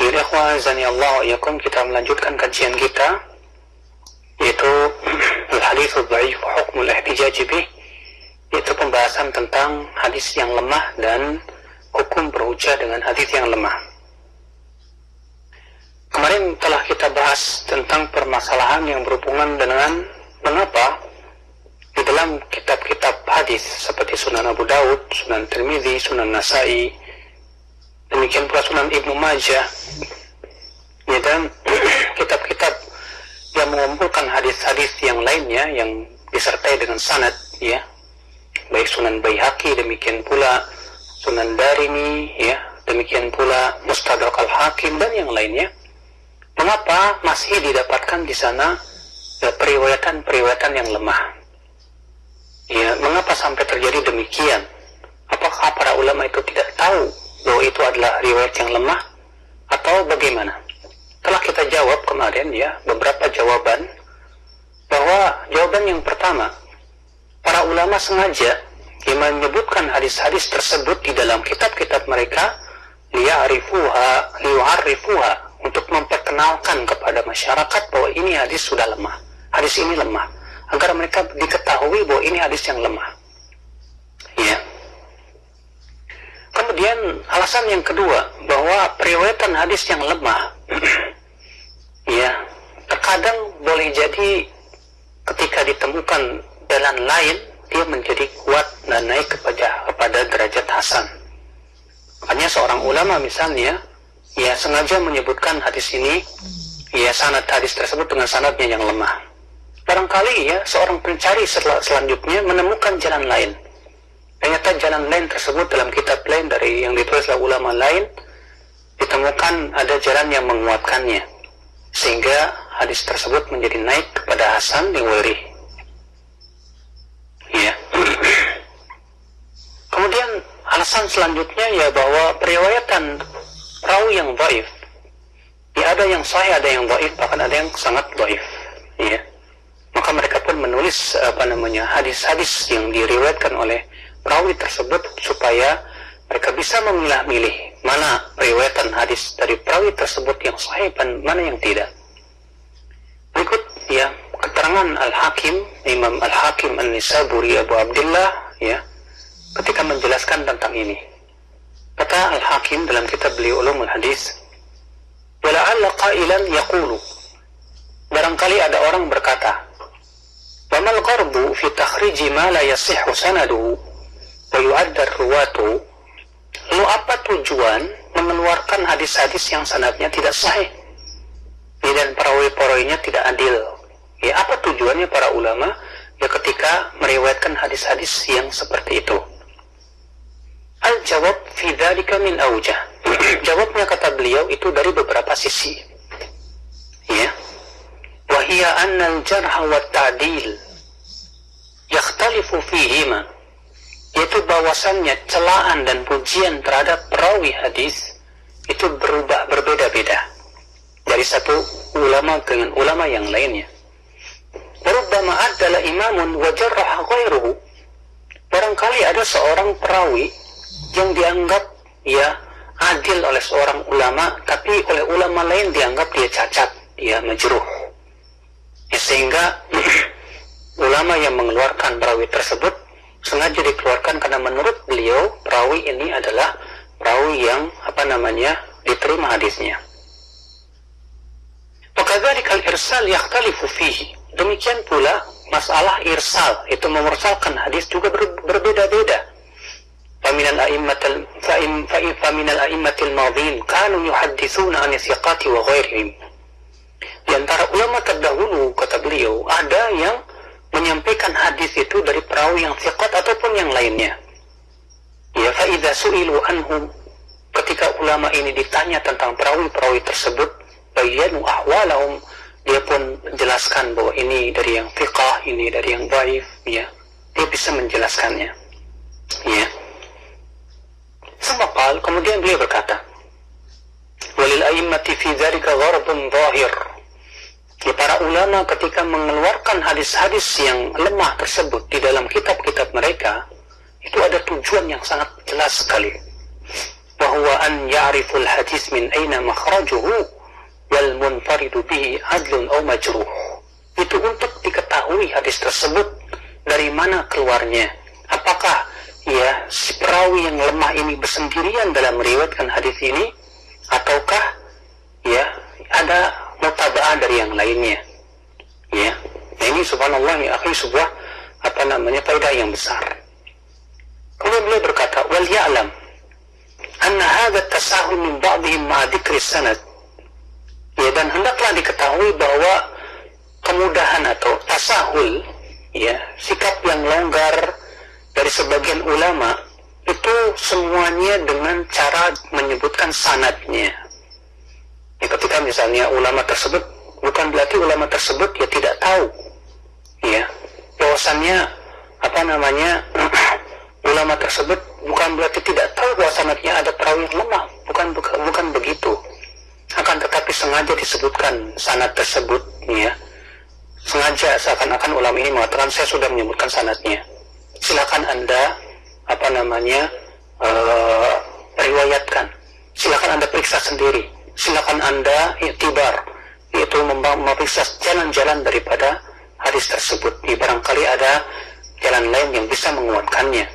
Ikhwan azani Allah wa iyyakum, kita melanjutkan kajian kita yaitu al-hadits ad-dhaif wa hukmul ihtijaj bih, yaitu pembahasan tentang hadis yang lemah dan hukum berhujjah dengan hadis yang lemah. Kemarin telah kita bahas tentang permasalahan yang berhubungan dengan mengapa di dalam kitab-kitab hadis seperti Sunan Abu Daud, Sunan Tirmidzi, Sunan Nasa'i, demikian pula Sunan Ibnu Majah, ya, dan kitab-kitab yang mengumpulkan hadis-hadis yang lainnya yang disertai dengan sanad, ya, baik Sunan Baihaqi, demikian pula Sunan Darimi, ya, demikian pula Mustadrak Al-Hakim dan yang lainnya. Mengapa masih didapatkan di sana periwayatan-periwayatan yang lemah? Ya, mengapa sampai terjadi demikian? Apakah para ulama itu tidak tahu bahwa itu adalah riwayat yang lemah atau bagaimana? Telah kita jawab kemarin, ya, beberapa jawaban, bahwa jawaban yang pertama, para ulama sengaja menyebutkan hadis-hadis tersebut di dalam kitab-kitab mereka liya'rifuha, untuk memperkenalkan kepada masyarakat bahwa ini hadis sudah lemah, hadis ini lemah, agar mereka diketahui bahwa ini hadis yang lemah, ya. Kemudian alasan yang kedua, bahwa periwayatan hadis yang lemah ya, terkadang boleh jadi ketika ditemukan jalan lain dia menjadi kuat dan naik kepada derajat hasan. Makanya seorang ulama misalnya, ya, sengaja menyebutkan hadis ini, ya, sanad hadis tersebut dengan sanadnya yang lemah. Barangkali, ya, seorang pencari selanjutnya menemukan jalan lain. Ternyata jalan lain tersebut dalam kitab lain dari yang ditulis oleh ulama lain ditemukan ada jalan yang menguatkannya, sehingga hadis tersebut menjadi naik kepada hasan li ghairihi. Ya. Kemudian alasan selanjutnya, ya, bahwa periwayatan perawi yang dhaif, ya, ada yang sahih, ada yang dhaif, bahkan ada yang sangat dhaif, ya. Maka mereka pun menulis hadis-hadis yang diriwayatkan oleh perawi tersebut supaya mereka bisa memilah-milih mana riwayatan hadis dari perawi tersebut yang sahih dan mana yang tidak. Berikut, ya, keterangan Al-Hakim, Imam Al-Hakim An-Nisaburi Abu Abdullah, ya, ketika menjelaskan tentang ini. Kata Al-Hakim dalam kitab beliau Ulumul Hadis, wala'alla qailan yaqulu, barangkali ada orang berkata, wa mal gharbu fi takhriji ma la yasihhu sanaduhu wa yu'addar ruwatu, lalu apa tujuan mengeluarkan hadis-hadis yang sanadnya tidak sahih, ya, dan perawi-perawinya tidak adil? Ya, apa tujuannya para ulama, ya, ketika meriwayatkan hadis-hadis yang seperti itu? Al-jawab fi dzalika min awjah. Jawabnya, kata beliau, itu dari beberapa sisi. Ya. Wa hiya anna al-jarh wa at-ta'dil yakhtalifu fihima, yaitu bahwasannya celaan dan pujian terhadap perawi hadis itu berbeda-beda dari satu ulama dengan ulama yang lainnya. Warubbama adalah imamun wa jarraha ghairuhu, barangkali ada seorang perawi yang dianggap, ya, adil oleh seorang ulama, tapi oleh ulama lain dianggap dia cacat, dia majruh, ya, sehingga ulama yang mengeluarkan perawi tersebut sengaja dikeluarkan karena menurut beliau perawi ini adalah perawi yang diterima hadisnya. Wakadzalika al-irsal yakhtalifu fihi, demikian pula masalah irsal, itu memursalkan hadis juga berbeda-beda. Faminal a'immatil madhin kanu yuhadditsuna an thiqati wa ghairihim, di antara ulama terdahulu, kata beliau, ada yang menyampaikan hadis itu dari perawi yang thiqat ataupun yang lainnya. Ya, fa idza su'ilu anhum, ketika ulama ini ditanya tentang perawi-perawi tersebut, bayyanu ahwalahum, dia pun menjelaskan bahwa ini dari yang thiqah, ini dari yang dhaif, ya. Dia bisa menjelaskannya. Ya. Sumaqal, kemudian beliau berkata, walil a'immati fi dzalika gharbun dhahir. Ya, para ulama ketika mengeluarkan hadis-hadis yang lemah tersebut di dalam kitab-kitab mereka, itu ada tujuan yang sangat jelas sekali. Wa وهو أن يعرف الحديث من أين مخرجه والمنفرد به عدل أو مجروح. Itu untuk diketahui hadis tersebut dari mana keluarnya. Apakah ya si perawi yang lemah ini bersendirian dalam meriwayatkan hadis ini, ataukah ya ada mutaba'ah dari yang lainnya. Ya. Nah, ini subhanallah ya akhi sebuah faedah yang besar. Kemudian beliau berkata, wal ya'lam anna hadha tasahul min ba'dihim ma'a dzikri sanad. Ya, dan hendaklah diketahui bahwa kemudahan atau tasahul, ya, sikap yang longgar dari sebagian ulama itu semuanya dengan cara menyebutkan sanadnya. Ya, ketika misalnya ulama tersebut, bukan berarti ulama tersebut ya tidak tahu, ya, bahwasannya ulama tersebut bukan berarti tidak tahu bahwa sanadnya ada perawi yang lemah, bukan begitu. Akan tetapi sengaja disebutkan sanad tersebut, ya, sengaja seakan-akan ulama ini mengatakan saya sudah menyebutkan sanadnya. Silakan Anda riwayatkan. Silakan Anda periksa sendiri. Silakan Anda iktibar, yaitu memeriksa jalan-jalan daripada hadis tersebut. Barangkali ada jalan lain yang bisa menguatkannya.